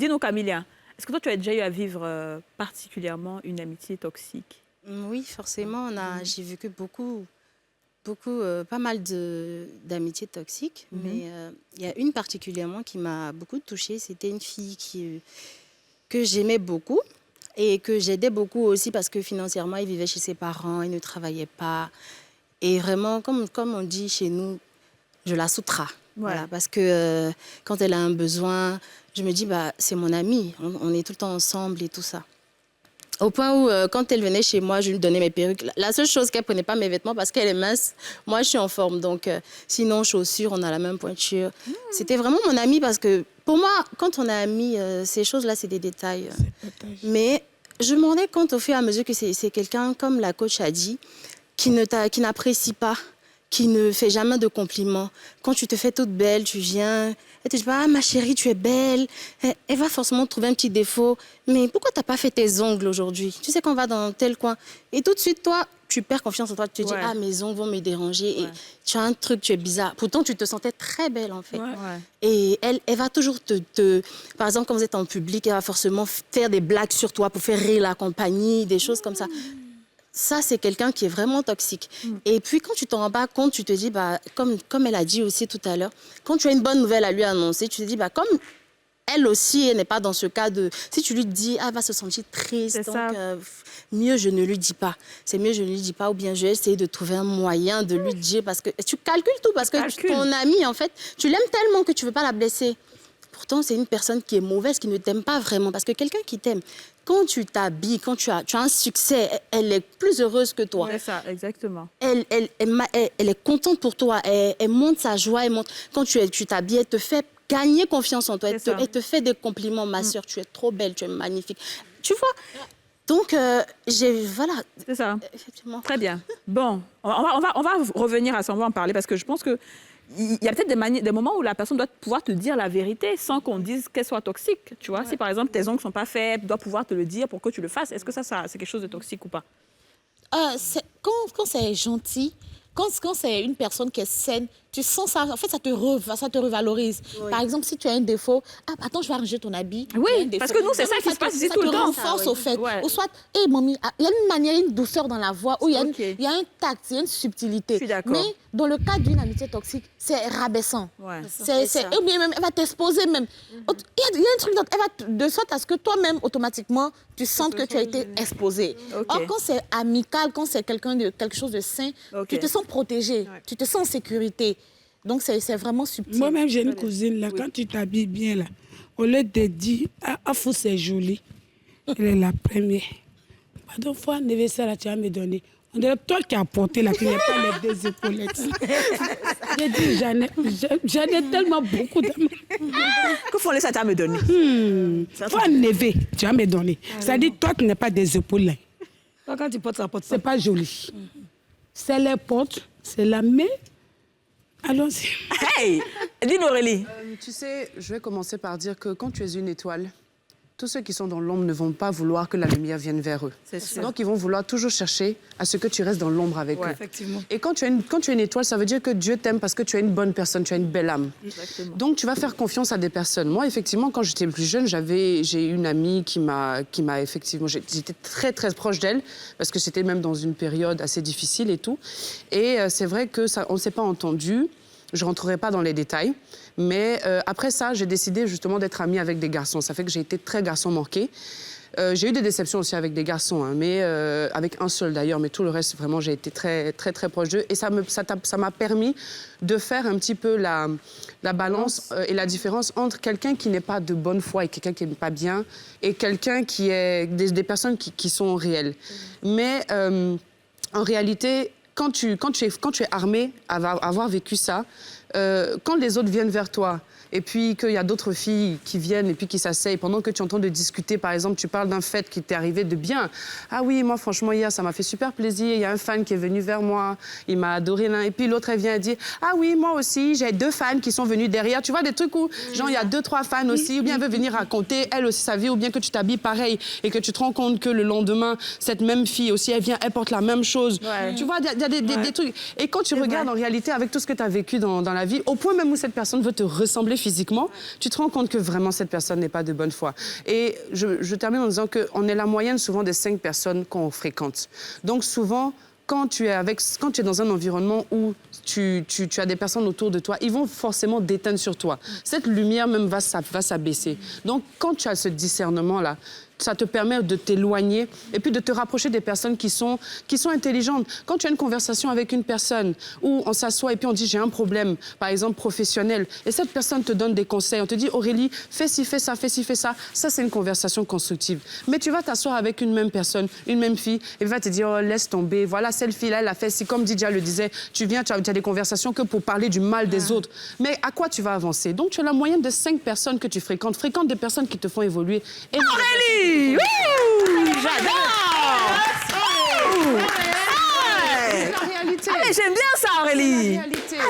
Dis-nous, Camilla, est-ce que toi, tu as déjà eu à vivre particulièrement une amitié toxique? Oui, forcément, j'ai vécu pas mal d'amitiés toxiques, mais il y a une particulièrement qui m'a beaucoup touchée. C'était une fille que j'aimais beaucoup et que j'aidais beaucoup aussi parce que financièrement, elle vivait chez ses parents, elle ne travaillait pas. Et vraiment, comme on dit chez nous, je la soutrais. Voilà, parce que quand elle a un besoin, je me dis, bah, c'est mon amie, on est tout le temps ensemble et tout ça. Au point où, quand elle venait chez moi, je lui donnais mes perruques. La seule chose qu'elle ne prenait pas mes vêtements parce qu'elle est mince, moi, je suis en forme. Donc, sinon, chaussures, on a la même pointure. C'était vraiment mon amie parce que, pour moi, quand on est amis, ces choses-là, c'est des détails. Mais je me rendais compte au fur et à mesure que c'est quelqu'un, comme la coach a dit, qui n'apprécie pas, qui ne fait jamais de compliments. Quand tu te fais toute belle, tu viens, elle te dit « Ah, ma chérie, tu es belle ». Elle va forcément trouver un petit défaut. Mais pourquoi tu n'as pas fait tes ongles aujourd'hui? Tu sais qu'on va dans tel coin. Et tout de suite, toi, tu perds confiance en toi. Tu te dis « Ah, mes ongles vont me déranger. » Et tu as un truc, tu es bizarre. Pourtant, tu te sentais très belle, en fait. Et elle va toujours Par exemple, quand vous êtes en public, elle va forcément faire des blagues sur toi pour faire rire la compagnie, des choses comme ça. Ça, c'est quelqu'un qui est vraiment toxique. Et puis, quand tu t'en rends pas compte, tu te dis, bah, comme elle a dit aussi tout à l'heure, quand tu as une bonne nouvelle à lui annoncer, tu te dis, bah, comme elle aussi, elle n'est pas dans ce cas de... Si tu lui dis, elle va se sentir triste, donc mieux je ne lui dis pas. C'est mieux je ne lui dis pas, ou bien je vais essayer de trouver un moyen de lui dire, parce que tu calcules tout, parce que ton amie, en fait, tu l'aimes tellement que tu ne veux pas la blesser. Pourtant, c'est une personne qui est mauvaise, qui ne t'aime pas vraiment. Parce que quelqu'un qui t'aime, quand tu t'habilles, quand tu as un succès, elle est plus heureuse que toi. C'est ça, exactement. Elle est contente pour toi. Elle montre sa joie. Quand tu t'habilles, elle te fait gagner confiance en toi. Elle te fait des compliments. Ma sœur, tu es trop belle, tu es magnifique. Tu vois? Donc, voilà. C'est ça. Très bien. Bon, on va revenir à ça, on va en parler, parce que je pense que il y a peut-être des moments où la personne doit pouvoir te dire la vérité sans qu'on dise qu'elle soit toxique. Tu vois, si par exemple tes ongles ne sont pas faits, tu dois pouvoir te le dire pour que tu le fasses. Est-ce que ça c'est quelque chose de toxique ou pas? Quand c'est gentil, quand c'est une personne qui est saine, tu sens ça, en fait, ça te revalorise. Par exemple, si tu as un défaut, attends, je vais arranger ton habit. Oui, parce que nous, c'est ça qui se passe ici tout le temps. Ça te renforce, au fait. Ou soit, hé, mamie, il y a une manière, une douceur dans la voix, où il y a un tact, il y a une subtilité. Je suis d'accord. Mais dans le cas d'une amitié toxique, c'est rabaissant. Ou bien même, elle va t'exposer même. Il y a un truc, de sorte à ce que toi-même, automatiquement, tu sens que tu as été exposé. Or, quand c'est amical, quand c'est quelque chose de sain, tu te sens protégé, tu te sens en sécurité. Donc, c'est vraiment subtil. Moi-même, j'ai une cousine, là, quand tu t'habilles bien, là, au lieu de dire, ah, faut c'est joli, elle est la première. Pardon, faut un anniversaire, là, tu vas me donner. On dirait toi qui as porté, là, tu n'as pas les deux épaulettes. J'ai dit, j'en ai tellement beaucoup d'amour. Que font les ça, tu vas me donner? Faut un neveu, tu vas me donner. C'est-à-dire, toi qui n'as pas des épaules, là. Toi, quand tu portes ça, c'est pas joli. C'est les portes, c'est la main. Allons-y. Hey! Dis-nous, Aurélie. Tu sais, je vais commencer par dire que quand tu es une étoile, tous ceux qui sont dans l'ombre ne vont pas vouloir que la lumière vienne vers eux. Donc, ils vont vouloir toujours chercher à ce que tu restes dans l'ombre avec eux. Effectivement. Et quand tu es une étoile, ça veut dire que Dieu t'aime parce que tu es une bonne personne, tu as une belle âme. Exactement. Donc, tu vas faire confiance à des personnes. Moi, effectivement, quand j'étais plus jeune, j'ai une amie qui m'a effectivement... J'étais très, très proche d'elle parce que c'était même dans une période assez difficile et tout. Et c'est vrai que on ne s'est pas entendu. Je ne rentrerai pas dans les détails. Mais après ça, j'ai décidé justement d'être amie avec des garçons. Ça fait que j'ai été très garçon manqué. J'ai eu des déceptions aussi avec des garçons, hein, mais avec un seul d'ailleurs. Mais tout le reste, vraiment, j'ai été très, très, très proche d'eux. Et ça m'a permis de faire un petit peu la balance et la différence entre quelqu'un qui n'est pas de bonne foi et quelqu'un qui n'est pas bien et quelqu'un qui est... des personnes qui sont réelles. Mais en réalité... Quand tu es armé à avoir vécu ça, quand les autres viennent vers toi et puis qu'il y a d'autres filles qui viennent et puis qui s'asseyent, pendant que tu entends de discuter, par exemple, tu parles d'un fait qui t'est arrivé de bien. Ah oui, moi, franchement, hier, ça m'a fait super plaisir. Il y a un fan qui est venu vers moi, il m'a adoré. Et puis l'autre, elle vient et dit, ah oui, moi aussi, j'ai 2 fans qui sont venus derrière. Tu vois, des trucs où, genre, il y a 2, 3 fans aussi, ou bien elle veut venir raconter, elle aussi, sa vie, ou bien que tu t'habilles pareil et que tu te rends compte que le lendemain, cette même fille aussi, elle vient, elle porte la même chose. Tu vois, il y a des trucs. Et quand tu regardes, en réalité, avec tout ce que tu as vécu dans la la vie, au point même où cette personne veut te ressembler physiquement, tu te rends compte que vraiment cette personne n'est pas de bonne foi. Et je termine en disant qu'on est la moyenne souvent des 5 personnes qu'on fréquente. Donc souvent, quand tu es dans un environnement où tu as des personnes autour de toi, ils vont forcément déteindre sur toi. Cette lumière même va s'abaisser. Donc, quand tu as ce discernement-là, ça te permet de t'éloigner et puis de te rapprocher des personnes qui sont intelligentes. Quand tu as une conversation avec une personne où on s'assoit et puis on dit « j'ai un problème », par exemple professionnel, et cette personne te donne des conseils, on te dit « Aurélie, fais ci, fais ça, ça c'est une conversation constructive. Mais tu vas t'asseoir avec une même personne, une même fille, et elle va te dire « oh, laisse tomber, voilà, cette fille-là, elle a fait ci », comme Didia le disait, tu as des conversations que pour parler du mal des autres. Mais à quoi tu vas avancer? Donc tu as la moyenne de 5 personnes que tu fréquentes. Fréquente des personnes qui te font évoluer. Et Aurélie! J'adore! c'est la réalité. Mais j'aime bien ça, Aurélie.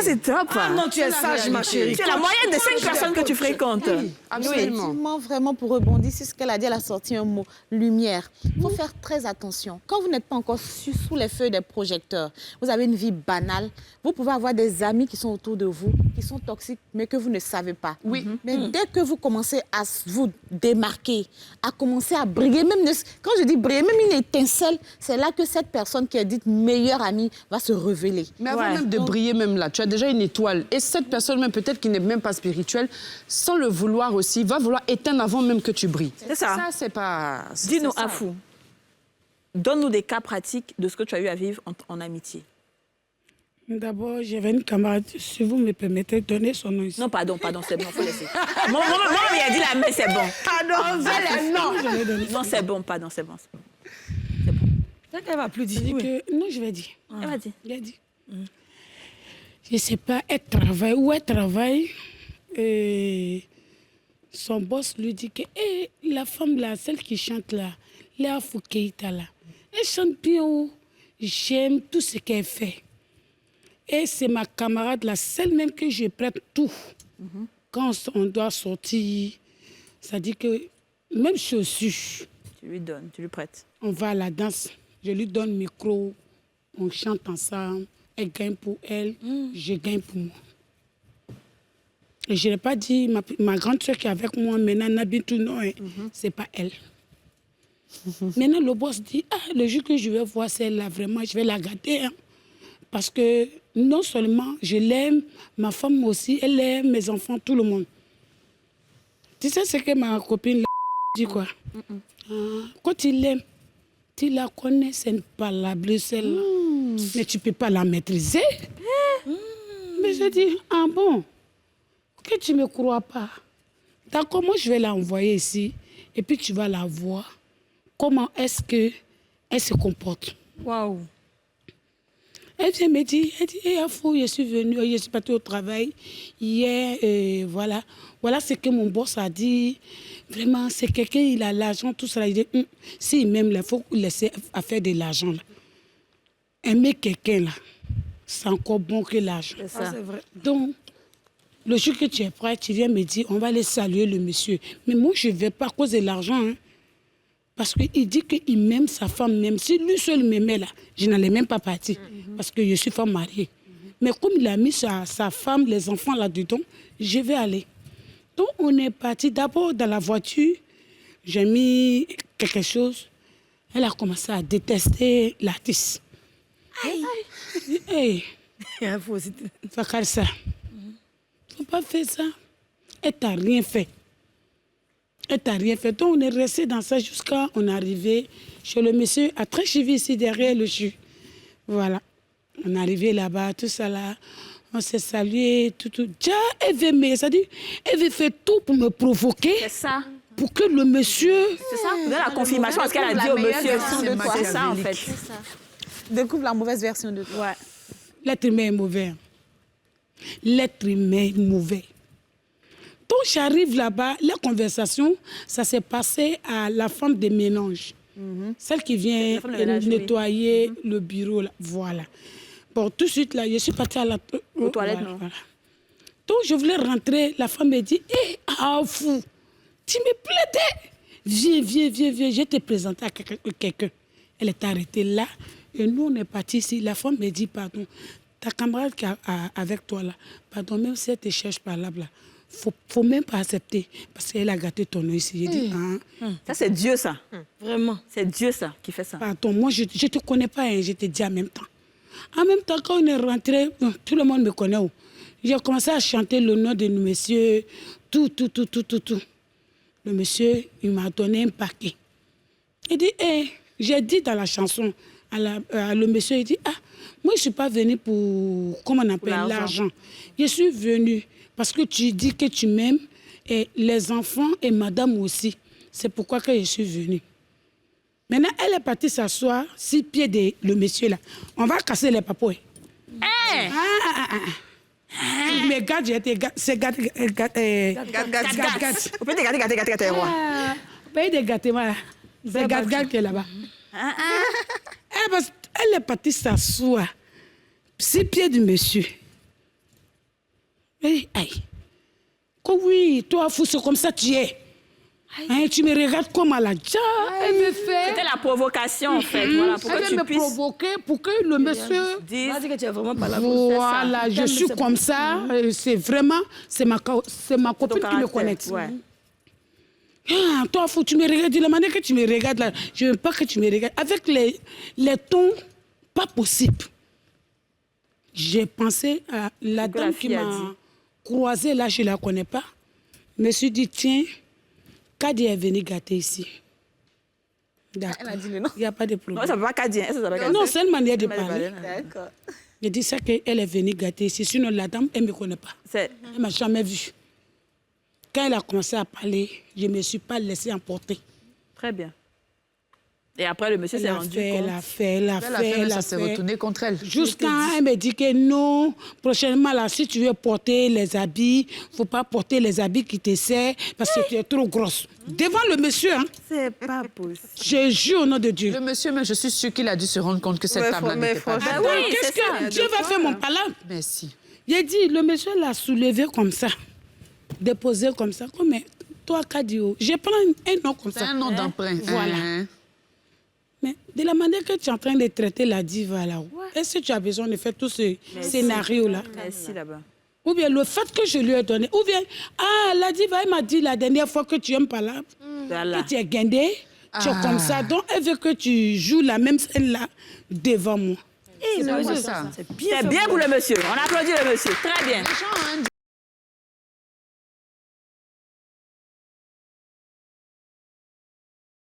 C'est top. Ah non, tu es sage, ma chérie. C'est la moyenne des 5 personnes que tu fréquentes. Oui, absolument. Effectivement, vraiment, pour rebondir sur ce qu'elle a dit, elle a sorti un mot, lumière. Il faut faire très attention. Quand vous n'êtes pas encore sous les feux des projecteurs, vous avez une vie banale, vous pouvez avoir des amis qui sont autour de vous, qui sont toxiques, mais que vous ne savez pas. Oui. Mais dès que vous commencez à vous démarquer, à commencer à briller, même quand je dis briller, même une étincelle, c'est là que cette personne qui est dite meilleure amie va se révéler. Mais avant même de briller, même là, tu as déjà une étoile. Et cette personne, même peut-être qui n'est même pas spirituelle, sans le vouloir aussi, va vouloir éteindre avant même que tu brilles. C'est ça. Ça, c'est pas... Dis-nous, c'est ça. Afou, donne-nous des cas pratiques de ce que tu as eu à vivre en amitié. D'abord, j'avais une camarade, si vous me permettez de donner son nom ici. Non, pardon, c'est bon, faut laisser. Moi, il a dit la mais c'est bon. Non, c'est bon, pardon, c'est bon. C'est bon. Elle va plus dire. Non, je vais dire. Elle va dire. Il a dit. Je ne sais pas, elle travaille, et son boss lui dit que la femme là, celle qui chante là, Léa Foukeïta là, elle chante bien, j'aime tout ce qu'elle fait. Et c'est ma camarade, la seule même que je prête tout. Quand on doit sortir, ça dit que même chaussures. Tu lui donnes, tu lui prêtes. On va à la danse, je lui donne le micro, on chante ensemble, elle gagne pour elle, je gagne pour moi. Et je n'ai pas dit, ma grande soeur qui est avec moi maintenant, Nabitou, non, c'est pas elle. Maintenant, le boss dit, le jour que je vais voir celle-là, vraiment, je vais la garder. Hein. Parce que non seulement je l'aime, ma femme aussi, elle aime mes enfants, tout le monde. Tu sais ce que ma copine dit quoi? Quand tu l'aimes, tu la connais, c'est une palabre celle-là. Mais tu ne peux pas la maîtriser. Mais je dis, bon, que tu ne me crois pas. D'accord, moi je vais l'envoyer ici et puis tu vas la voir. Comment est-ce qu'elle se comporte? Waouh. Elle me dit, Afou, je suis venue, je suis partie au travail hier, voilà. Voilà ce que mon boss a dit. Vraiment, c'est quelqu'un, il a l'argent, tout ça. Il dit, s'il m'aime, il faut laisser à faire de l'argent. Aimer quelqu'un, là, c'est encore bon que l'argent. C'est ça. C'est vrai. Donc, le jour que tu es prêt, tu viens me dire, on va aller saluer le monsieur. Mais moi, je ne vais pas à cause de l'argent. Hein. Parce qu'il dit qu'il m'aime sa femme, même si lui seul m'aimait là, je n'allais même pas partir. Parce que je suis femme mariée. Mais comme il a mis sa femme, les enfants là-dedans, je vais aller. Donc on est parti d'abord dans la voiture, j'ai mis quelque chose. Elle a commencé à détester l'artiste. Hey, ça calme ça. Tu n'as pas fait ça. Elle t'a rien fait. Elle t'a rien fait. Donc, on est resté dans ça jusqu'à on est arrivé chez le monsieur à Tréchivy, ici, derrière le CHU. Voilà. On est arrivé là-bas, tout ça là. On s'est salué, tout. Déjà, elle veut me... C'est-à-dire, elle veut faire tout pour me provoquer. C'est ça. Pour que le monsieur... C'est ça. Vous avez la confirmation de ce qu'elle a dit au monsieur. C'est ça, en fait. Découvre la mauvaise version de toi. Ouais. L'être humain est mauvais. L'être humain est mauvais. Donc, j'arrive là-bas, la conversation, ça s'est passé à la femme des ménages. Celle qui vient nettoyer le bureau. Là. Voilà. Bon, tout de suite, là, je suis partie aux toilettes, non? Voilà. Donc, je voulais rentrer. La femme me dit, Afou, tu me plaitais. Viens, je t'ai présenté à quelqu'un. Elle est arrêtée là. Et nous, on est partis ici. La femme me dit, pardon, ta camarade qui est avec toi là, pardon, même si elle te cherche par là, faut même pas accepter parce qu'elle a gâté ton nom ici. J'ai dit, Ça, c'est Dieu, ça. Vraiment. C'est Dieu, ça, qui fait ça. pardon, moi, je ne te connais pas, hein, je te dis en même temps. En même temps, quand on est rentré, tout le monde me connaît. Oh. J'ai commencé à chanter le nom de nos messieurs, tout. Le monsieur, il m'a donné un paquet. Il dit, j'ai dit dans la chanson, le monsieur, il dit, moi, je ne suis pas venu pour, comment on appelle, l'argent. Je suis venu parce que tu dis que tu m'aimes, et les enfants et madame aussi. C'est pourquoi que je suis venue. Maintenant, elle est partie s'asseoir 6 pieds de le monsieur là. On va casser les papouilles. Mais gâte, j'ai été gâte. C'est gâte. Gâte. Vous pouvez te gâter, roi. Pays de gâté, voilà. C'est gâte qui est là-bas. Elle est partie s'asseoir 6 pieds du monsieur. Aïe. Oui, toi, fou, c'est comme ça tu es. Hein, tu me regardes comme à la dia. Elle me fait. C'était la provocation, en fait. Voilà, pour que Elle tu me puisses provoquer pour que le monsieur. dire. Vas-y que tu es vraiment pas là pour ça. Voilà, je suis comme ça. C'est vraiment, c'est ma copine qui me connaît. Ouais. Toi, faut tu me regardes. De la manière que tu me regardes là, je ne veux pas que tu me regardes. Avec les tons, pas possible. J'ai pensé à la dame qui m'a croisée là, je ne la connais pas. Je me suis dit, tiens, Kadi est venue gâter ici. D'accord. Elle a dit le nom. Il n'y a pas de problème. Non, ça ne veut pas Kadien. Non, c'est une manière de parler. D'accord. Je dis ça qu'elle est venue gâter ici. Sinon, la dame, elle ne me connaît pas. Elle ne m'a jamais vue. Quand elle a commencé à parler, je ne me suis pas laissée emporter. Très bien. Et après, le monsieur s'est rendu compte. Elle a fait. Ça s'est retourné contre elle. Jusqu'à elle me dit que non, prochainement, là, si tu veux porter les habits, il ne faut pas porter les habits qui te servent parce que tu es trop grosse. Devant le monsieur, hein. C'est pas possible. Je jure au nom de Dieu. Le monsieur, mais je suis sûre qu'il a dû se rendre compte que cette table-là n'était pas franchement, belle. oui, Qu'est-ce c'est ça. que Dieu va faire mon palabre? Merci. J'ai dit, le monsieur l'a soulevé comme ça, déposé comme ça. Comme toi, Kadio, je prends un nom comme C'est ça. un nom d'emprunt. Voilà. Mais de la manière que tu es en train de traiter la diva là, est-ce que tu as besoin de faire tout ce scénario-là? Merci là-bas. Ou bien le fait que je lui ai donné, ou bien, la diva, elle m'a dit la dernière fois que tu aimes pas là, que tu es guindé, tu es comme ça, donc elle veut que tu joues la même scène là devant moi. C'est bien pour le monsieur. On applaudit le monsieur. Très bien.